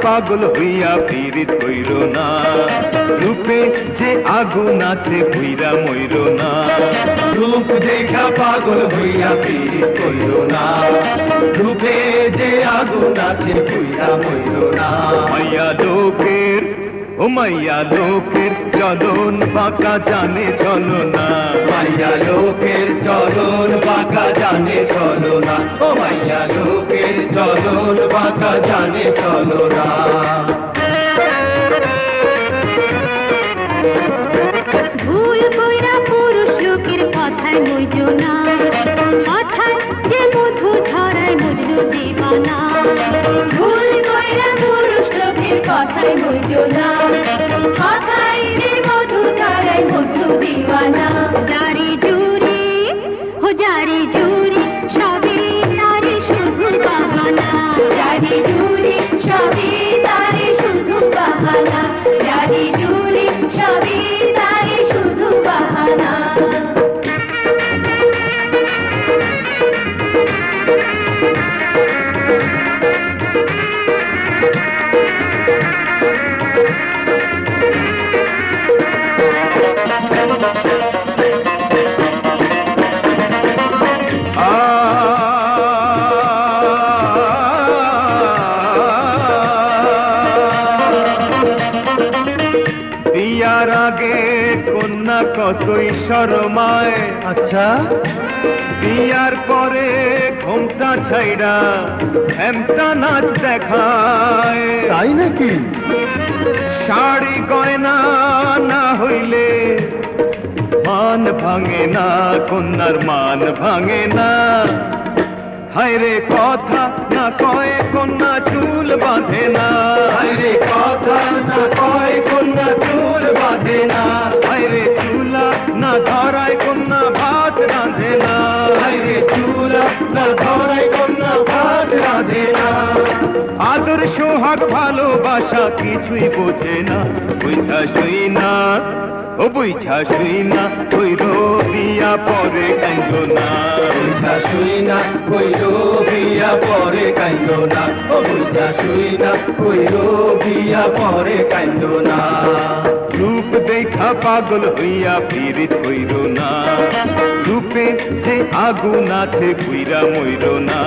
পাগল হইয়া পীড়িত হইল না, রূপে যে আগুন আছে পুইরা মইর না। রূপ দেখা পাগল হইয়া পীড়িত হইল না, রূপে যে আগুন আছে পুইরা মইর না। মাইয়া লোকের ও মাইয়া লোকের চলন বাঁকা জানে চলো না, মাইয়া লোকের চলন বাঁকা জানে চলো না, ও মাইয়া লোকের চলন বাঁকা জানে চলো না। ভুল কইরা পুরুষ লোকের কথায় মইজো না, কথায় যে মধু ছড়ায় মজনু দিবানা। ভুল কইরা পুরুষ লোকের কথায় মইজো না, কথায় যে মধু ছড়ায় মজনু দিবানা। জারি জুরি হো জারি জুরি সবই তারি শুধু বাহানা, জারি জুরি সবই তারি শুধু বাহানা, জারি জুরি সবই তারি শুধু বাহানা। বিয়ার আগে কন্যা কতই শরমায়, আচ্ছা বিয়ার পরে ঘোমটা ছাইড়া হেমটা নাচ দেখায়। তাই নাকি? শাড়ি গয়না না হইলে মান ভাঙে না, কন্যার মান ভাঙে না। হায়রে কথা না কয় কন্যা চুল বাঁধে না, হায়রে কথা না কয় কন্যা চুল বাঁধে না, হায়রে চুলা না ধরায় কন্যা ভাত রাঁধে না, হায়রে চুলা না ধরায় কন্যা ভাত রাঁধে না। আদর সোহাগ ভালোবাসা কিছুই বোঝে না, বুঝা শুই না ও বুঝা শুই না কইর বিয়া পরে কাইন্দ না, বুঝা শুই না কইল বিয়া পরে কাইন্দ না, ও বুঝা শুই না কইল বিয়া পরে কাইন্দ না। রূপ দেখা পাগল হইয়া পীড়িত হইল না, রূপে যে আগুন আছে পুইরা মইর না।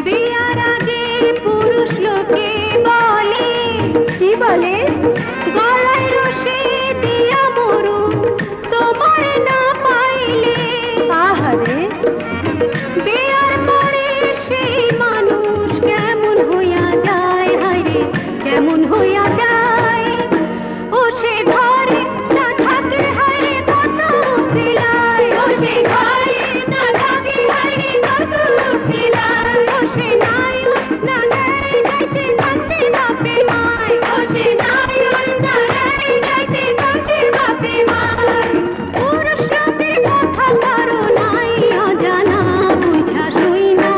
বিয়ার আগে পুরুষ লোকে বলে, কি বলে? গলায় রশি দিয়া মরু তোমার না পাইলে। আহারে বিয়ার পরে সেই মানুষ কেমন হইয়া যায়, হায়রে কেমন হইয়া যায়। ও সে ঘরে না থাকে হায়রে কত উঠিলায়, ও সে ঘরে না থাকে হায়রে কত উঠিলায়। ও সে নায়ক না গায় গাইতে গাইতে বাপে মায়, ও সে নায়ক না গায় গাইতে গাইতে বাপে মায়। পুরুষ লোকের কথা কারো নাই অজানা, বুঝা শুই না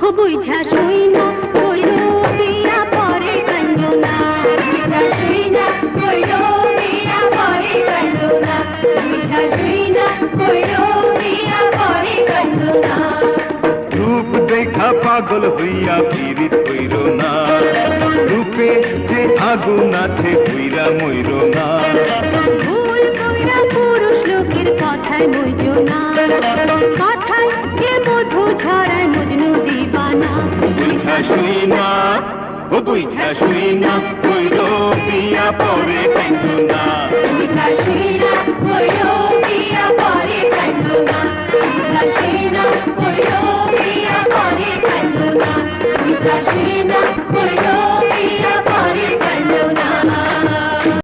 ও বুঝা শুই না কইল বিয়া পরে কাইন্দ না, বুঝা শুই না কইল বিয়া পরে কাইন্দ না, বুঝা শুই না কইল বিয়া পরে কাইন্দ না। রূপ দেখা পাগল হইয়া পীড়িত হইল না, রূপে যে আগুন আছে পুইরা মইর না। ভুল কইরা পুরুষ লোকের কথায় মইজো না, কথায় যে মধু ঝরায় মজনু দিবানা। বুঝা শুই না ও বুঝা শুই না কইল বিয়া পরে কাইন্দ না।